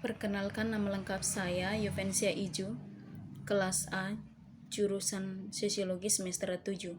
Perkenalkan, nama lengkap saya Yovensia Iju, kelas A, jurusan Sosiologi semester 7.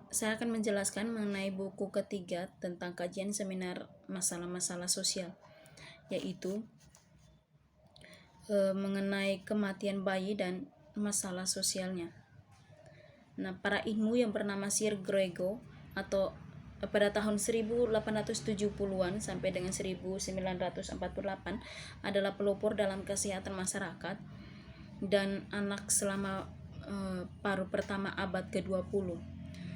Saya akan menjelaskan mengenai buku ketiga tentang kajian seminar masalah-masalah sosial, yaitu mengenai kematian bayi dan masalah sosialnya. Nah, para ilmu yang bernama Sir Grego atau pada tahun 1870-an sampai dengan 1948 adalah pelopor dalam kesehatan masyarakat dan anak selama paruh pertama abad ke-20.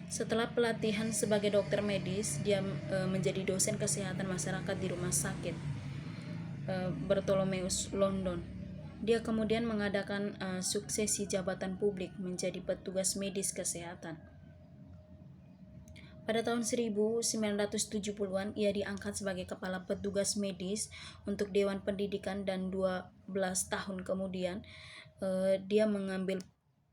Setelah pelatihan sebagai dokter medis, dia menjadi dosen kesehatan masyarakat di Rumah Sakit Bartholomeus, London. Dia kemudian mengadakan suksesi jabatan publik menjadi petugas medis kesehatan. Pada tahun 1970-an ia diangkat sebagai kepala petugas medis untuk Dewan Pendidikan dan 12 tahun kemudian dia mengambil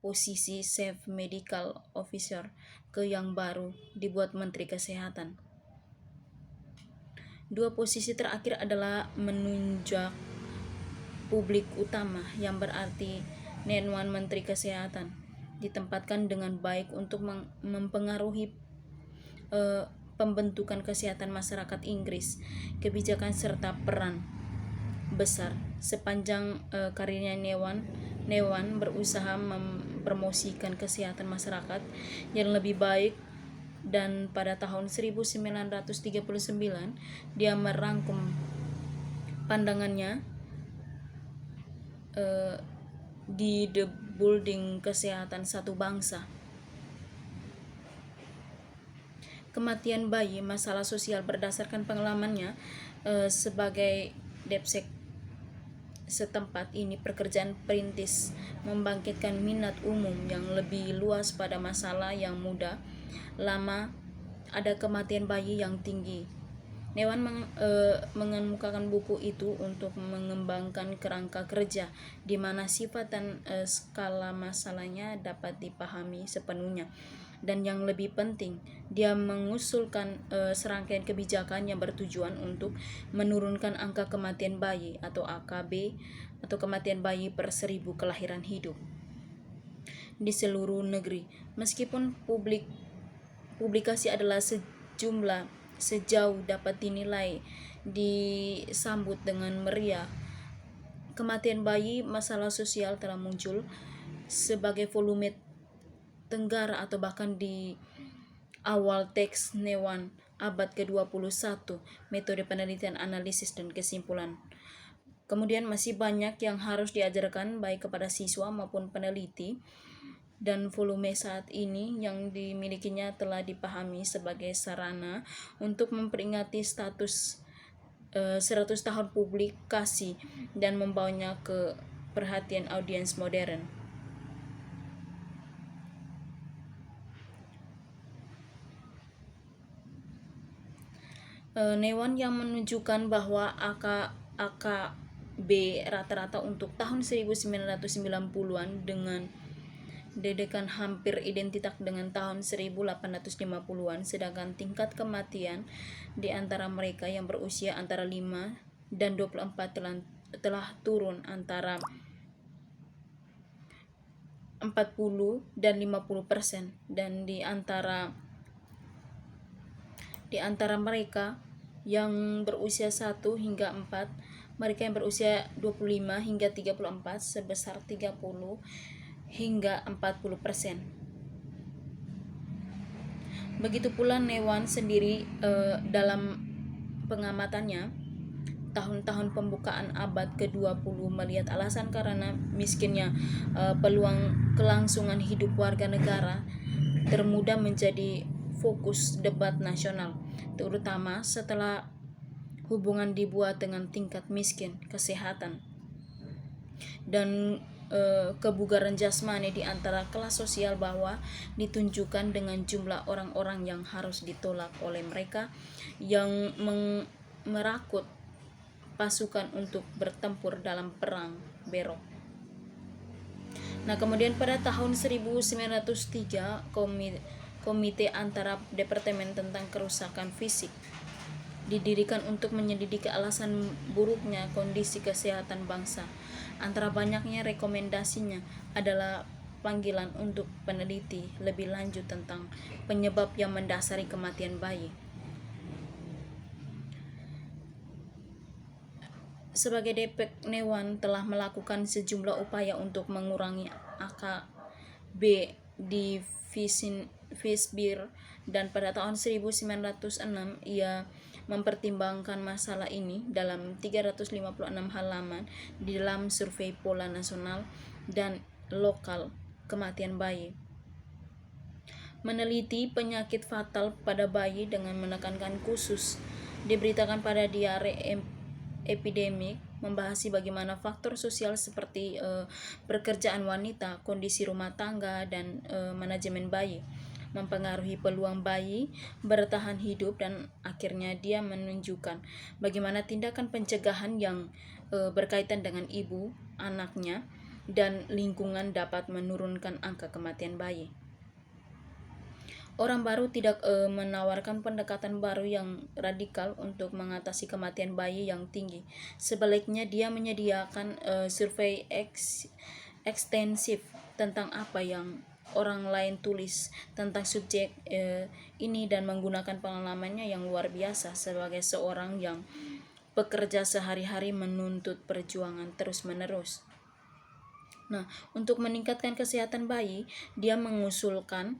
posisi Chief Medical Officer yang baru dibuat Menteri Kesehatan. Dua posisi terakhir adalah menunjuk publik utama, yang berarti Dewan Menteri Kesehatan ditempatkan dengan baik untuk mempengaruhi pembentukan kesehatan masyarakat Inggris, kebijakan serta peran besar. Sepanjang karirnya Dewan berusaha mempromosikan kesehatan masyarakat yang lebih baik, dan pada tahun 1939 dia merangkum pandangannya di The Building Kesehatan Satu Bangsa. Kematian bayi, masalah sosial. Berdasarkan pengalamannya sebagai depsek setempat, ini pekerjaan perintis membangkitkan minat umum yang lebih luas pada masalah yang muda, lama, ada kematian bayi yang tinggi. Dewan mengemukakan buku itu untuk mengembangkan kerangka kerja di mana sifat dan skala masalahnya dapat dipahami sepenuhnya. Dan yang lebih penting, dia mengusulkan serangkaian kebijakan yang bertujuan untuk menurunkan angka kematian bayi atau AKB atau kematian bayi per 1000 kelahiran hidup di seluruh negeri. Meskipun publikasi adalah sejauh dapat dinilai disambut dengan meriah, kematian bayi, masalah sosial telah muncul sebagai volume tenggara atau bahkan di awal teks Dewan abad ke-21, metode penelitian, analisis, dan kesimpulan. Kemudian masih banyak yang harus diajarkan baik kepada siswa maupun peneliti, dan volume saat ini yang dimilikinya telah dipahami sebagai sarana untuk memperingati status 100 tahun publikasi dan membawanya ke perhatian audiens modern. Dewan yang menunjukkan bahwa AKB rata-rata untuk tahun 1990-an dengan dedekan hampir identik dengan tahun 1850-an, sedangkan tingkat kematian di antara mereka yang berusia antara 5 dan 24 telah turun antara 40 dan 50%, dan di antara mereka yang berusia 1 hingga 4, mereka yang berusia 25 hingga 34 sebesar 30 hingga 40%. Begitu pula Dewan sendiri dalam pengamatannya tahun-tahun pembukaan abad ke-20 melihat alasan karena miskinnya peluang kelangsungan hidup warga negara termuda menjadi fokus debat nasional, terutama setelah hubungan dibuat dengan tingkat miskin, kesehatan, dan kebugaran jasmani di antara kelas sosial bawah ditunjukkan dengan jumlah orang-orang yang harus ditolak oleh mereka yang merakut pasukan untuk bertempur dalam perang Berok. Nah, kemudian pada tahun 1903 komite antara departemen tentang kerusakan fisik didirikan untuk menyelidiki alasan buruknya kondisi kesehatan bangsa. Antara banyaknya rekomendasinya adalah panggilan untuk peneliti lebih lanjut tentang penyebab yang mendasari kematian bayi. Sebagai DPEK, Newan telah melakukan sejumlah upaya untuk mengurangi AKB di Visbir, dan pada tahun 1906 ia mempertimbangkan masalah ini dalam 356 halaman di dalam survei pola nasional dan lokal kematian bayi. Meneliti penyakit fatal pada bayi dengan menekankan khusus diberitakan pada diare epidemik, membahas bagaimana faktor sosial seperti pekerjaan wanita, kondisi rumah tangga, dan manajemen bayi mempengaruhi peluang bayi bertahan hidup, dan akhirnya dia menunjukkan bagaimana tindakan pencegahan yang berkaitan dengan ibu, anaknya, dan lingkungan dapat menurunkan angka kematian bayi. Orang baru tidak menawarkan pendekatan baru yang radikal untuk mengatasi kematian bayi yang tinggi. Sebaliknya, dia menyediakan survei ekstensif tentang apa yang orang lain tulis tentang subjek ini, dan menggunakan pengalamannya yang luar biasa sebagai seorang yang bekerja sehari-hari menuntut perjuangan terus-menerus. Nah, untuk meningkatkan kesehatan bayi, dia mengusulkan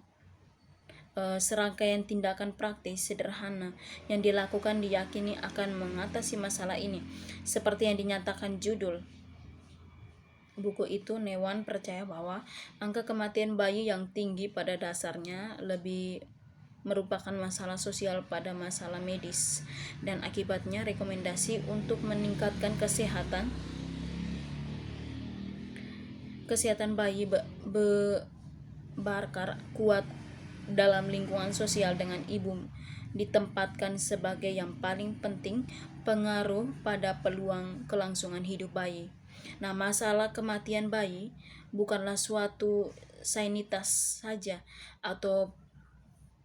serangkaian tindakan praktis sederhana yang dilakukan diyakini akan mengatasi masalah ini. Seperti yang dinyatakan judul buku itu, Newan percaya bahwa angka kematian bayi yang tinggi pada dasarnya lebih merupakan masalah sosial pada masalah medis, dan akibatnya rekomendasi untuk meningkatkan kesehatan bayi bakar kuat dalam lingkungan sosial dengan ibu ditempatkan sebagai yang paling penting pengaruh pada peluang kelangsungan hidup bayi. Nah, masalah kematian bayi bukanlah suatu sainitas saja atau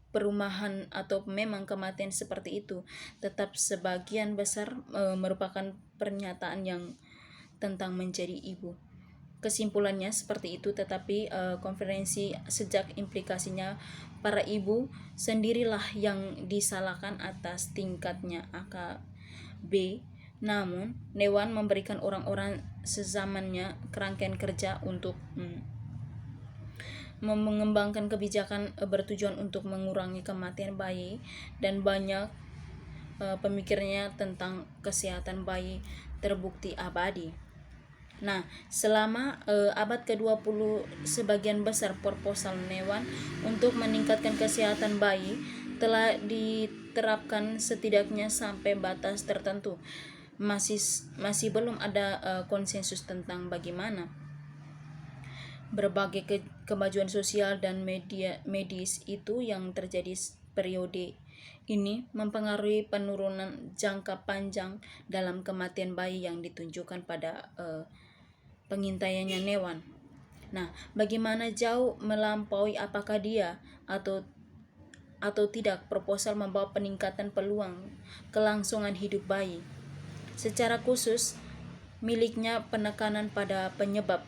perumahan, atau memang kematian seperti itu tetap sebagian besar merupakan pernyataan yang tentang menjadi ibu. Kesimpulannya seperti itu, tetapi konferensi sejak implikasinya para ibu sendirilah yang disalahkan atas tingkatnya AKB. Namun, Newan memberikan orang-orang sezamannya kerangkaian kerja untuk mengembangkan kebijakan bertujuan untuk mengurangi kematian bayi, dan banyak pemikirnya tentang kesehatan bayi terbukti abadi. Nah, selama abad ke-20, sebagian besar proposal Newan untuk meningkatkan kesehatan bayi telah diterapkan setidaknya sampai batas tertentu. Masih belum ada konsensus tentang bagaimana berbagai kemajuan sosial dan medis itu yang terjadi periode ini mempengaruhi penurunan jangka panjang dalam kematian bayi yang ditunjukkan pada pengintaiannya Newan. Nah, bagaimana jauh melampaui apakah dia atau tidak proposal membawa peningkatan peluang kelangsungan hidup bayi. Secara khusus, miliknya penekanan pada penyebab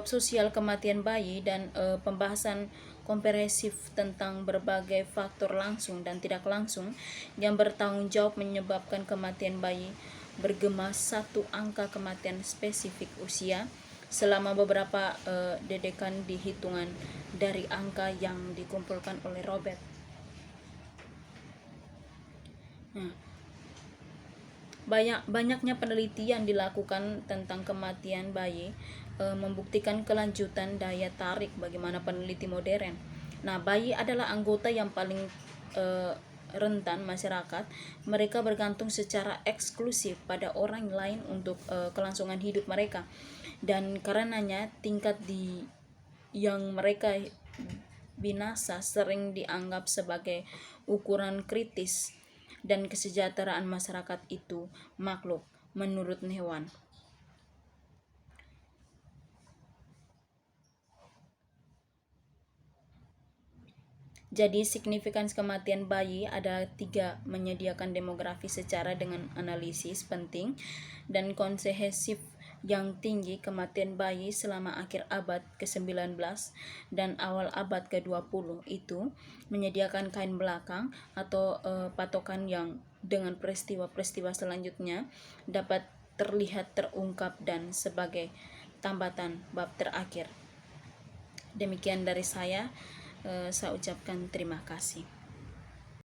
sosial kematian bayi, dan pembahasan komprehensif tentang berbagai faktor langsung dan tidak langsung yang bertanggung jawab menyebabkan kematian bayi, bergema satu angka kematian spesifik usia selama beberapa dedekan di hitungan dari angka yang dikumpulkan oleh Robert. Nah, banyaknya penelitian dilakukan tentang kematian bayi membuktikan kelanjutan daya tarik bagaimana peneliti modern. Nah, bayi adalah anggota yang paling rentan masyarakat. Mereka bergantung secara eksklusif pada orang lain untuk kelangsungan hidup mereka, dan karenanya tingkat yang mereka binasa sering dianggap sebagai ukuran kritis dan kesejahteraan masyarakat itu makhluk, menurut Newan. Jadi signifikans kematian bayi ada 3: menyediakan demografi secara dengan analisis penting dan komprehensif yang tinggi kematian bayi selama akhir abad ke-19 dan awal abad ke-20 itu menyediakan kain belakang atau patokan yang dengan peristiwa-peristiwa selanjutnya dapat terlihat terungkap dan sebagai tambatan bab terakhir. Demikian dari saya ucapkan terima kasih.